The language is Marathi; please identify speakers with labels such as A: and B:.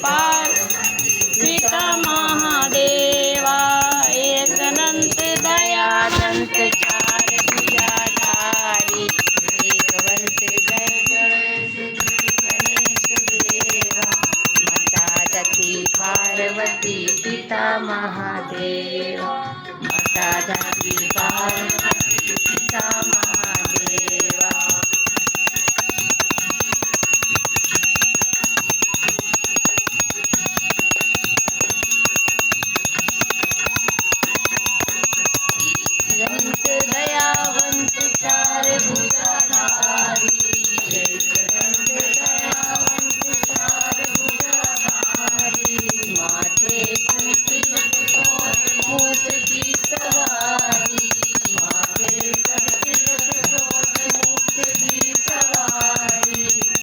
A: पार पिता महादेवा एक अनंत दयानंत चार भुजाधारी एकवंत गणेश देवा माता सती पार्वती पिता महादेवा माता सती पार्वती पिता